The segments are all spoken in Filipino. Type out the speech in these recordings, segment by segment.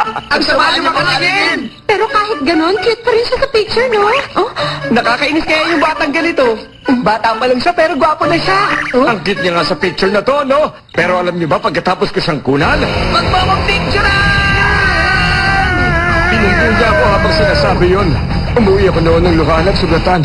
Ang sama niyo makalagin! Pero kahit ganon, cute pa rin siya sa picture, no? Oh? Nakakainis kaya yung batang ganito. Bata pa lang siya pero gwapo na siya. Ang cute niya nga sa picture na to, no? Pero alam niyo ba, pagkatapos ko siyang kunan, Magpapapicturean! pinumpong niya ako habang sinasabi yun. Umuwi ako noon ng luhaan at sugatan.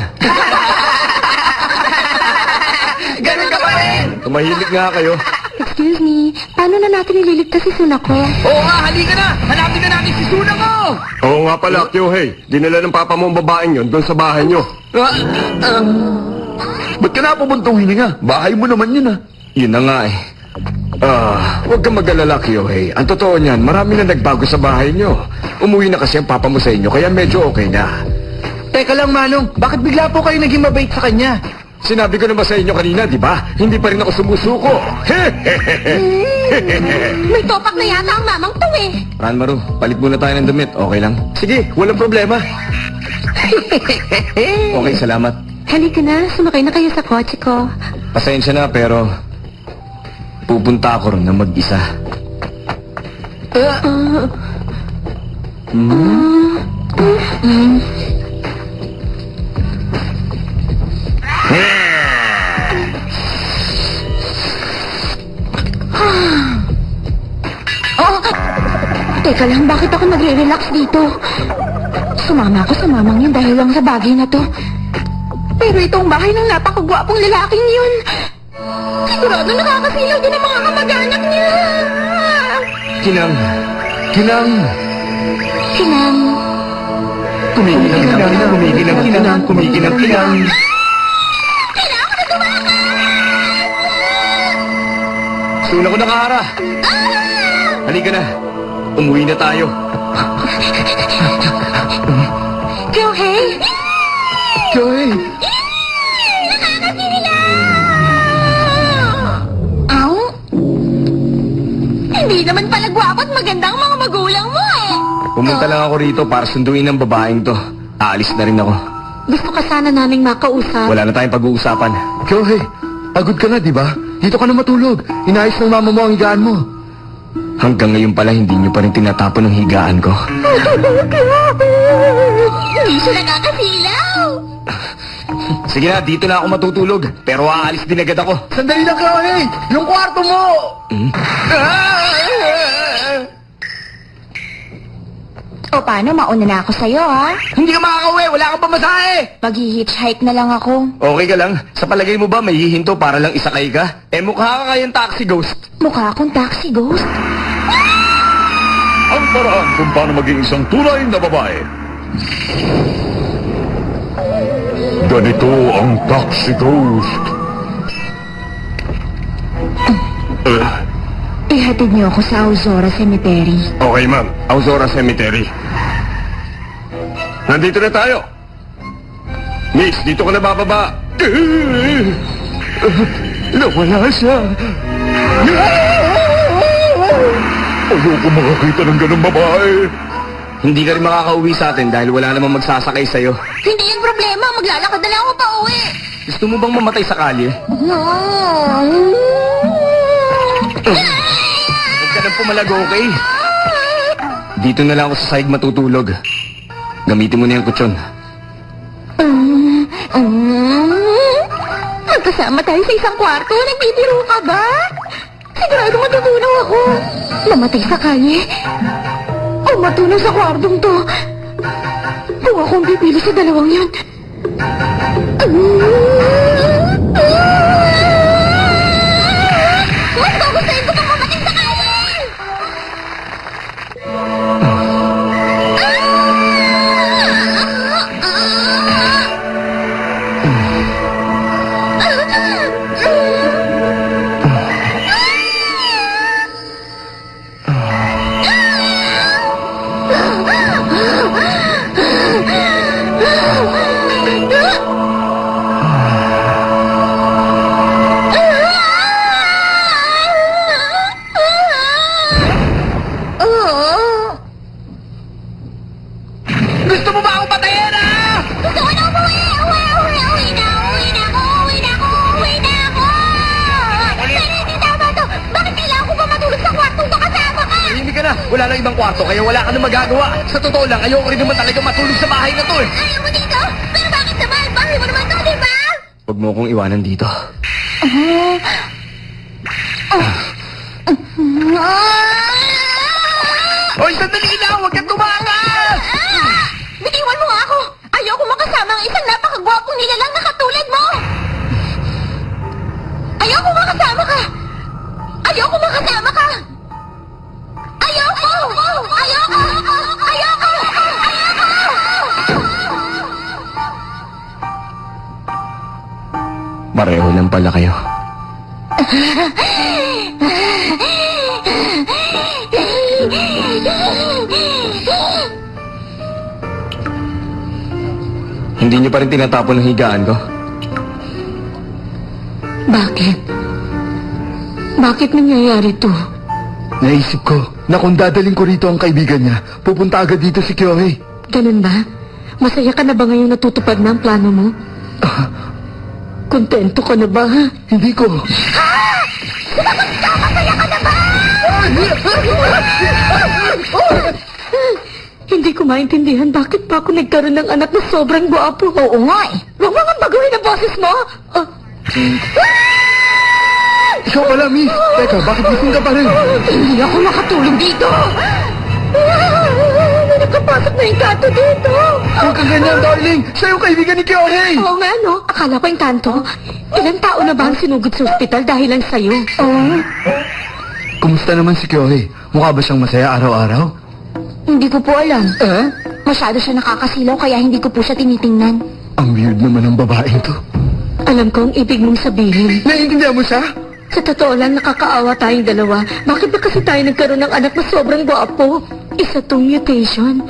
Ganun ka pa rin! Tumahimik nga kayo. Excuse me, paano na natin ililigtas si Sunako? Oo nga, halika na! Hanapin na natin si Suna ko! Oo nga pala, Kyohei. Dinala ng papa mo ang babaeng yun doon sa bahay niyo. Ba't ka napupuntong hininga? Bahay mo naman yun, ah. Yun na nga eh. Huwag kang mag-alala, Kyohei. Ang totoo niyan, marami na nagbago sa bahay niyo. Umuwi na kasi ang papa mo sa inyo, kaya medyo okay na. Teka lang, Manong. Bakit bigla po kayo naging mabait sa kanya? Sinabi ko na ba sa inyo kanina, di ba? Hindi pa rin ako sumusuko. May topak na yata ang mamang to eh. Ranmaru, palit muna tayo ng damit. Okay lang? Sige, walang problema. Okay, salamat. Halika na, sumakay na kayo sa kotse ko. Pasensya na, pero pupunta ako ron na mag-isa. Teka lang, bakit ako nagre-relax dito? Sumama ako sa mamang yun dahil lang sa bagay na to. Pero itong bahay ng napakagwapong lalaking yun. Sigurado nakakasilaw din ang mga kamag-anak niya. Kinang! Kinang! Kinang. Kumikinang kinang! Kumikinang kinang! Kumikinang kinang! Kailangan ko na tumakas! Suna ko na kahara! Halika na! Umuwi na tayo! Kyohei! Kyohei! Aw? Hindi naman pala gwapo at maganda ang mga magulang mo eh. Pumunta lang ako rito para sunduin ang babaeng to. Aalis na rin ako. Gusto ka sana naming makausap. Wala na tayong pag-uusapan. Kyohei, pagod ka na, di ba? Dito ka na matulog. Inayos ng mama mo ang higaan mo. Hanggang ngayon pala hindi niyo pa rin tinatapon ang higaan ko. Hindi siya nakakasilaw. Sige na, dito na ako matutulog. Pero aalis din agad ako. Sandali lang, Kyohei! Yung kwarto mo! O paano, mauna na ako sa'yo ha? Hindi ka makakauwi! Wala kang pamasahe! Mag-hitchhike na lang ako. Okay ka lang? Sa palagay mo ba may hihinto para lang isakay ka? Mukha ka kayang taxi ghost. Mukha akong taxi ghost. Ang paraan kung paano maging isang tunay na babae. Ganito ang taxi ghost. Ihatid niyo ako sa Auzora Cemetery. Okay, ma'am. Auzora Cemetery. Nandito na tayo. Miss, dito ka na bababa. Nawala siya. Ayoko makakita ng ganong babae. Hindi ka rin makakauwi sa atin dahil wala namang magsasakay sa'yo. Hindi yung problema, maglalakad na lang ako pa uwi. Gusto mo bang mamatay sa kalye? Huwag ka nang pumalag, okay? Dito na lang ako sa sahig matutulog. Gamitin mo na yung kutsyon. Magkasama tayo sa isang kwarto, nagbibiro ka ba? Sigurado matutunaw ako. Mamatay sa kalye. O matunaw sa kwartong to. Kung akong pipili sa dalawang yun. Mas bagusahin ko pang mamatay sa kalye! Wala lang ibang kwarto, kaya wala ka na magagawa. Sa totoo lang, ayoko rin naman talaga matulog sa bahay na to eh. Ayaw mo dito? Pero bakit naman? Bahay mo naman to, di ba? Huwag mo akong iwanan dito. Hoy, sandali lang! Huwag kang tumakas! Bitiwan mo nga ako! Ayoko makasama ang isang napakagwapong nilalang na katulad mo! Ayoko makasama ka! Ayoko makasama ka! Ayoko! Ayoko! Ayoko! Ayoko! Pareho lang pala kayo. Hindi niyo pa rin tinatapon ang higaan ko? Bakit? Bakit nangyayari to? Naisip ko na kung dadaling ko rito ang kaibigan niya, pupunta agad dito si Kyohei. Ganun ba? Masaya ka na ba ngayong natutupad na ang plano mo? Kontento ka na ba? Hindi ko. Hindi ko maintindihan bakit pa ako nagkaroon ng anak na sobrang gwapo. Oo nga eh. Huwag mo nga baguhin ang boses mo. Ikaw pala, miss. Teka, bakit gising ka pa rin? Hindi ako makatulog dito. May nakapasok na yung kato dito. Huwag ka ganyan, darling. Siya yung kaibigan ni Kyohei. Oo nga, no? Akala ko yung kanto. Ilang tao na ba ang sinugod sa ospital dahil lang sa'yo? Oo. Kumusta naman si Kyohei? Mukha ba siyang masaya araw-araw? Hindi ko po alam. Masyado siya nakakasilaw kaya hindi ko po siya tinitingnan. Ang weird naman ng babaeng to. Alam ko ang ibig mong sabihin. Naiintindihan mo siya? Sa totoo lang, nakakaawa tayong dalawa. Bakit ba kasi tayo nagkaroon ng anak na sobrang gwapo? Isa tong mutation.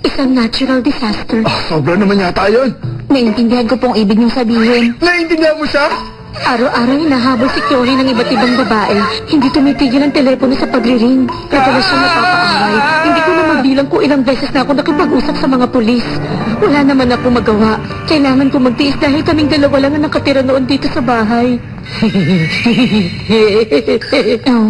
Isang natural disaster. Sobra naman yata yun. Naiintindihan ko pong ibig niyong sabihin. Naiintindihan mo siya? Araw-araw hinahabol si Kyohei ng iba't ibang babae. Hindi tumitigil ang telepono sa pagriring. Madalas siyang napapaaway. Hindi ko na mabilang kung ilang beses na ako nakipag-usap sa mga pulis. Wala naman ako magawa. Kailangan ko magtiis dahil kaming dalawa lang ang nakatira noon dito sa bahay. Oh. Ikaw!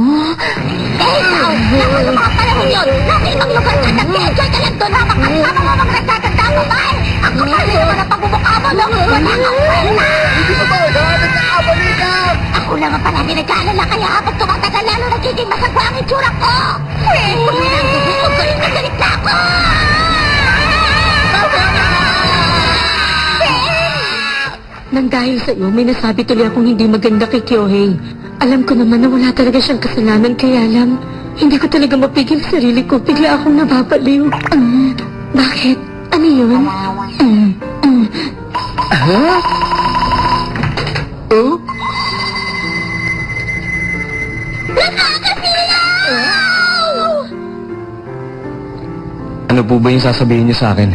Naku, yung mga panahon yun! Nasa ibang lugar ka, nag-enjoy ka lang doon habang kasama mo mga nagtatanda mo, mahal! Ang kapali naman ang pagmumukha mo, no? Wala kang kwenta! Hindi ko ba? Nagkakabali ka! Ako lang ang palagi nagkaalala kaya habang tumatagal lalo nagiging masagwa ang itsura ko! Galit na galit na ako! Nang dahil sa iyo, may nasabi tuloy akong hindi maganda kay Kyohei. Alam ko naman na wala talaga siyang kasalanan, kaya lang, hindi ko talaga mapigil sarili ko. Bigla akong nababaliw. Bakit? Ano yun? Oh? Ano po ba yung sasabihin niyo sa akin?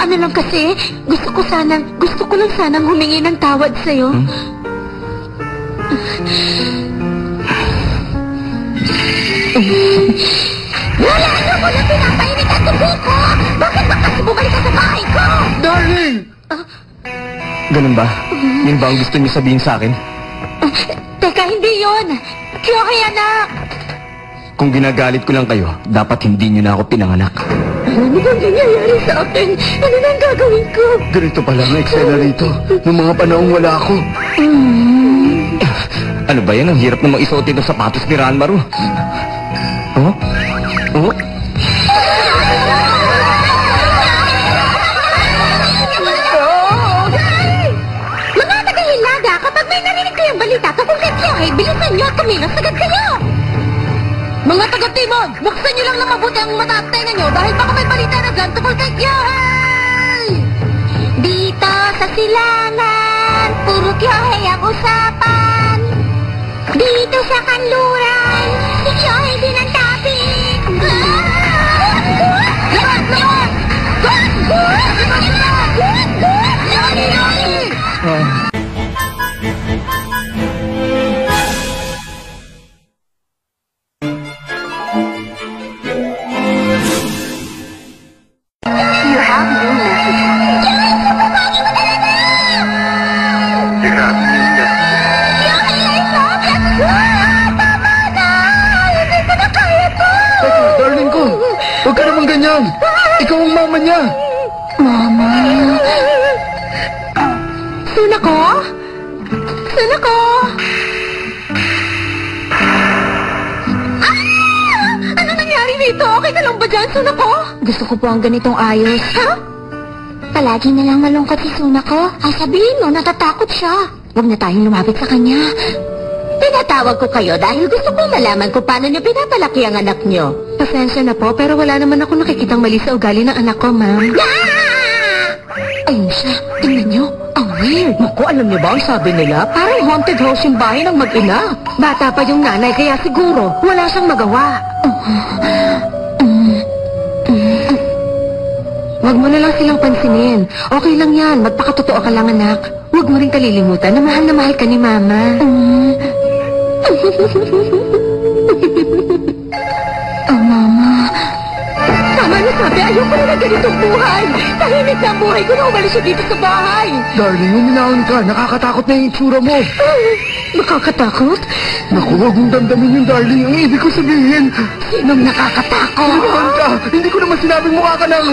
Ano lang kasi, gusto ko lang sanang humingi ng tawad sa'yo. Wala na mo na pinapainit ang tubo ko! Bakit ba kasi bumalik ka sa bahay ko? Darling! Ganun ba? Yun ba ang gusto niyo sabihin sa akin? Teka, hindi yun! Kyohei, anak! Kung ginagalit ko lang kayo, dapat hindi niyo na ako pinanganak. Ano bang nangyayari sa akin? Ano na ang gagawin ko? Ganito pala ang eksena rito. Noong mga panahong wala ako. Ano ba yan? Ang hirap na mag-isuotin ng sapatos ni Ranmaru. Oh? Oh? Mga tagahilaga, kapag may narinig kayong balita tungkol kay Kyohei, bilisan nyo at kumilos agad kayo! Mga taga-Timog, buksan nyo lang na mabuti ang mata at tenga nyo dahil baka may balita na dyan tungkol kay Kyohei! Dito sa silangan, puro Kyohei ang usapan. Dito sa kanluran, si Kyohei din ang topic. Tama na! Hindi ko na kaya! Huwag ka naman ganyan. Ikaw ang mama niya. Mama. Sunako? Sunako? Ano nangyari dito? Okay ka lang ba dyan, Sunako? Gusto ko po ang ganitong ayos. Ha? Palagi na lang malungkot si Sunako. Ay sabihin mo, natatakot siya. Huwag na tayong lumapit sa kanya. Pinatawag ko kayo dahil gusto kong malaman kung paano niyo pinapalaki ang anak niyo. Pasensya na po, pero wala naman ako nakikitang mali sa ugali ng anak ko, ma'am. Ayun siya. Tingnan niyo. Ang weird. Naku, alam niyo ba ang sabi nila? Parang haunted house yung bahay ng mag-ina. Bata pa yung nanay, kaya siguro wala siyang magawa. Huwag mo na lang silang pansinin. Okay lang yan. Magpakatotoo ka lang, anak. Huwag mo rin kalilimutan na mahal ka ni Mama. Mama. Tama na sabi, ayoko na ganitong buhay. Tahimik na ang buhay ko na umalis siya dito sa bahay. Darling, uminahon ka. Nakakatakot na yung itsura mo. Nakakatakot? Naku, huwag mong damdamin yung darling. Ang ibig ko sabihin. Sinong nakakatakot? Uminahon ka. Hindi ko naman sinabing mukha ka nang.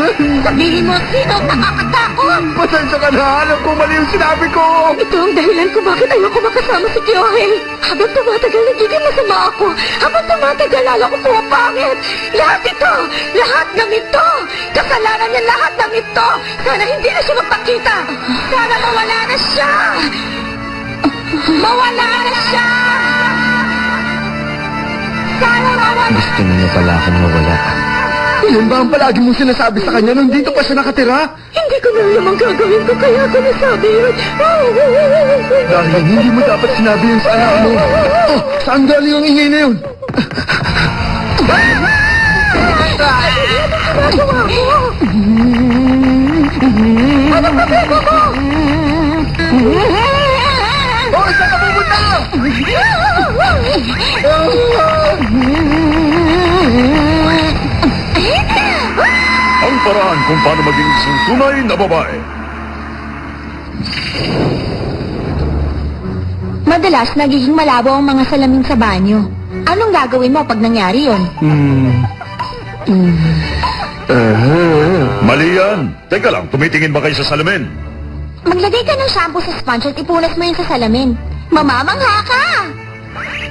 Sabihin mo, sinong nakakatakot? Pasensya ka na. Alam ko mali yung sinabi ko. Ito ang dahilan kung bakit ayoko makasama si Kyohei. Habang tumatagal, nagiging masama ako. Habang tumatagal, lalo ko pumapangit. Lahat ito, lahat ng ito, kasalanan niya lahat ng ito. Sana hindi na siya magpakita. Sana mawala na siya. Mawala na siya. Sana mawala. Gusto niyo pala akong mawala. Yan ba ang palagi mong sinasabi sa kanya nung dito pa siya nakatira? Hindi ko na alam ang gagawin ko, kaya ako nasabi yun. Darling, hindi mo dapat sinabi yun sa anak mo. Oh, saan galing ang ingay na yun? Ano problema mo? Oh, saan ka pupunta? Ang paraan kung paano maging isang tunay na babae. Madalas, nagiging malabo ang mga salamin sa banyo. Anong gagawin mo pag nangyari yun? Mali yan. Teka lang, tumitingin ba kayo sa salamin? Maglagay ka ng shampoo sa sponge at ipunas mo yun sa salamin. Mamamangha ka!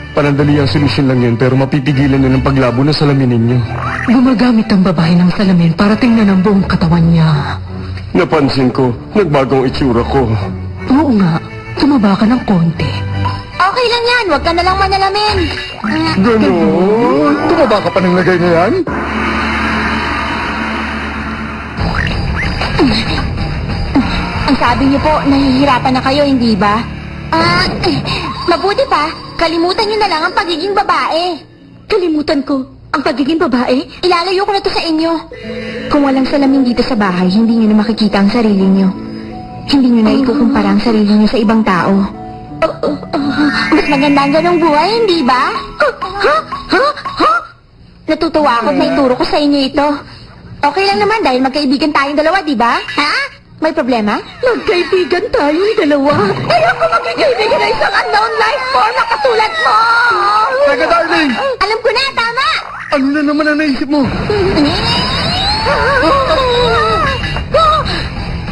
Panandali ang solusyon lang yan, pero mapipigilan na ng paglabo ng salamin ninyo. Gumagamit ang babae ng salamin para tingnan ang buong katawan niya. Napansin ko, nagbago ang itsura ko. Oo nga, tumaba ka ng konti. Okay lang yan, huwag ka na lang manalamin. Ganon? Tumaba ka pa ng lagay na yan? Ang sabi niyo po, nahihirapan na kayo, hindi ba? Mabuti pa, kalimutan niyo na lang ang pagiging babae. Kalimutan ko? Ang pagiging babae? Ilalayo ko na to sa inyo. Kung walang salamin dito sa bahay, hindi niyo na makikita ang sarili niyo. Hindi niyo na ikukumpara ang sarili niyo sa ibang tao. Mas maganda ang ganong buhay, hindi ba? Natutuwa ako at naituro ko sa inyo ito. Okay lang naman dahil magkaibigan tayong dalawa, di ba? Ha? May problema? Magkaibigan tayong dalawa? Ayoko magkaibigan na isang unknown life form na katulad mo! Teka, darling! Alam ko na, tama! Ano na naman ang naisip mo?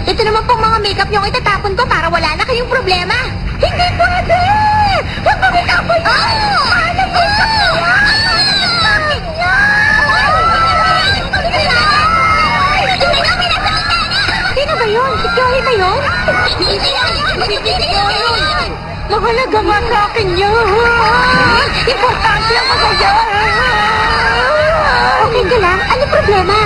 Ito naman pong mga makeup yung itatapon ko para wala na kayong problema. Hindi pwede! Huwag mo itapon ko! Ano ko ito? Sino ba yun? Si Chloe ba yun? Mahalaga nga sa akin yun. Importante ang masaya. Okay ka lang? Ano problema?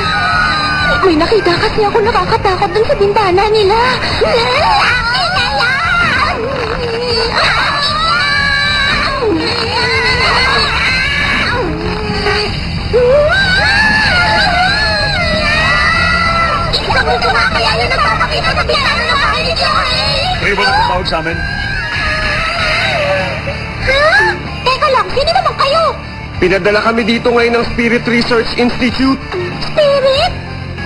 May nakita kasi ako nakakatakot dun sa bintana nila. Akin na yan! Isang gusto nga kaya yung nagpapakita sa bintana ng bahay ni Joey! Kayo ba nagpapawag sa amin? Teka lang, sino naman kayo? Pinadala kami dito ngayon ng Spirit Research Institute. Spirit?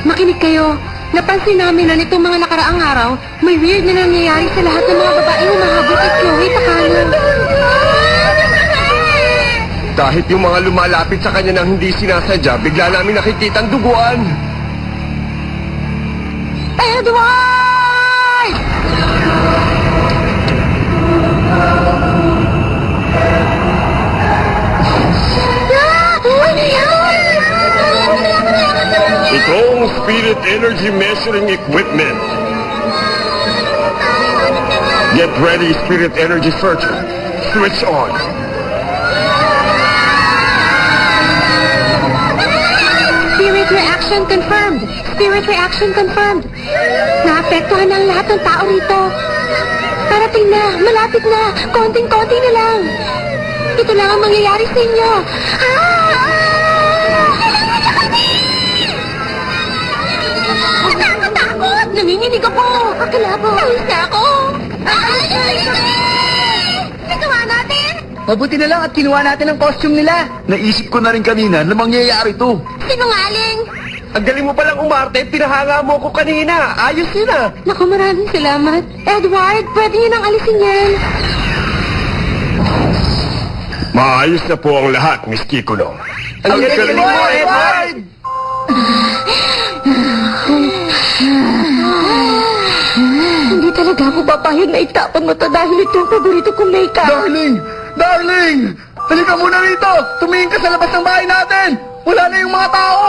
Makinig kayo. Napansin namin na nitong mga nakaraang araw, may weird na nangyayari sa lahat ng mga babaeng humahabol kay Chloe sa kanan. Kahit yung mga lumalapit sa kanya nang hindi sinasadya, bigla namin nakikitang duguan. Edward! Itong Spirit Energy Measuring Equipment. Get ready, Spirit Energy Searcher. Switch on. Spirit reaction confirmed. Spirit reaction confirmed. Naapektuhan ang lahat ng tao rito. Parating na, malapit na, konting-konti na lang. Ito lang ang mangyayari sa inyo. Nakakatakot! Nanginginig ako! Kakalabo! Alis na ako! Nagawa natin! Mabuti na lang at kinuha natin ang costume nila. Naisip ko na rin kanina na mangyayari to. Sinungaling! Ang galing mo palang umarte, pinahanga mo ko kanina. Ayos yun ah. Naku, maraming salamat. Edward, pwede niyo nang alisin yan. Maayos na po ang lahat, Miss Kikuno. Ang galing mo, Edward! Hindi talaga ako papayag na itapon mo to dahil ito ang paborito kong makeup. Darling! Darling! Halika muna rito! Tumingin ka sa labas ng bahay natin! Wala na yung mga tao!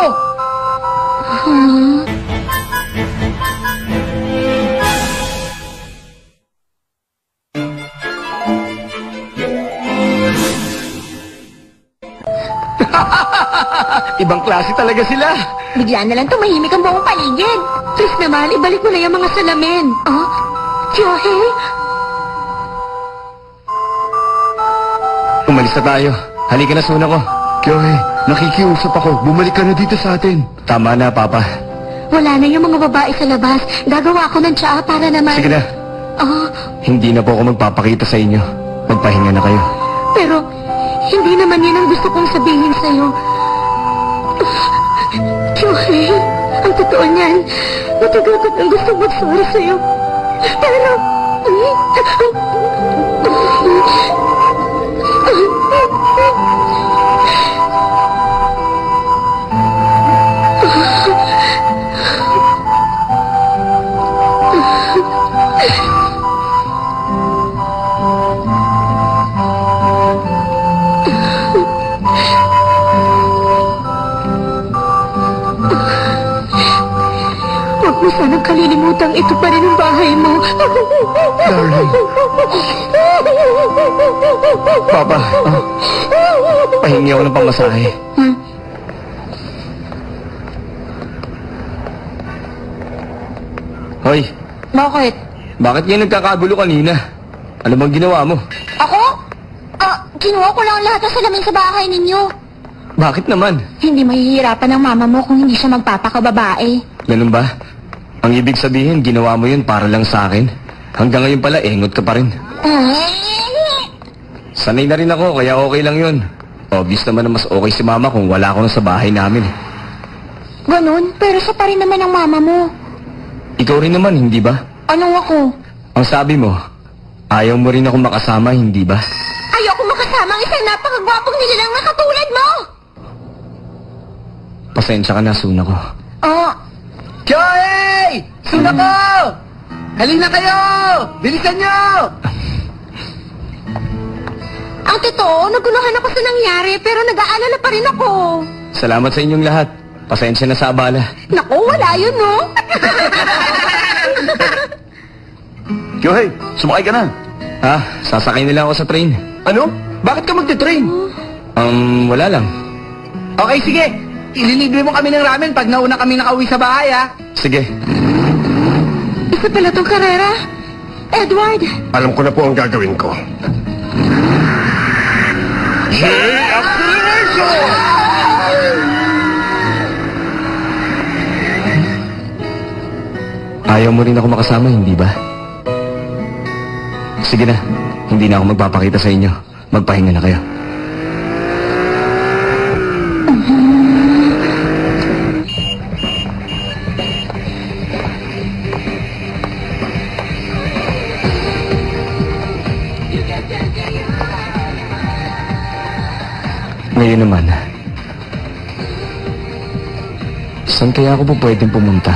Ibang klase talaga sila. Bigla na lang tumahimik ang buong paligid. Please naman, ibalik mo na yung mga salamin. Oh? Joey? Umalis na tayo. Halika na, Suna ko. Kyohei, nakikiusap ako. Bumalik ka na dito sa atin. Tama na, Papa. Wala na yung mga babae sa labas. Gagawa ko ng tsaa para naman... Sige na. Oh, Hindi na po ako magpapakita sa inyo. Magpahinga na kayo. pero hindi naman yun ang gusto kong sabihin sa'yo. Joey, ang totoo niyan, matagal ko nang gusto mag-sorry sa'yo. Pero... Huwag mo sanang kalilimutang ito pa rin ang bahay mo. Darling. Papa, pahingi ako ng pamasahe. Hoy, Bakit? bakit kayo nagkakagulo kanina? Ano bang ginawa mo? Ako? Kinuha ko lang lahat ng salamin sa bahay ninyo. Bakit naman? Hindi mahihirapan ang mama mo kung hindi siya magpapakababae. Ganun ba? Ang ibig sabihin, ginawa mo yun para lang sa akin. Hanggang ngayon pala, engot ka pa rin. Sanay na rin ako, kaya okay lang yun. Obvious naman na mas okay si mama kung wala ako na sa bahay namin. Ganun, pero siya pa rin naman ang mama mo. Ikaw rin naman, hindi ba? Anong ako? Ang sabi mo, ayaw mo rin ako makasama, hindi ba? Ayoko makasama ang isang napakagwapong nilalang na katulad mo! Pasensya ka na, Suna ko. Oh, Kyohei! Suna ko! Halina kayo! Bilisan nyo! Ang totoo, naguluhan ako sa nangyari, pero nag-aalala pa rin ako. Salamat sa inyong lahat. Pasensya na sa abala. Naku, wala yun, no? Kyohei, sumakay ka na. Ha? Sasakay nila ako sa train. Ano? Bakit ka magte-train? Wala lang. Okay, sige. Ililibre mo kami ng ramen pag nauna kami nakauwi sa bahay, ha? Sige. Isa pala tong karera. Edward, Alam ko na po ang gagawin ko. J-Acceleration! Ayaw mo rin ako makasama, hindi ba? Sige na, hindi na ako magpapakita sa inyo. Magpahinga na kayo. Ngayon naman, saan kaya ako po pwedeng pumunta?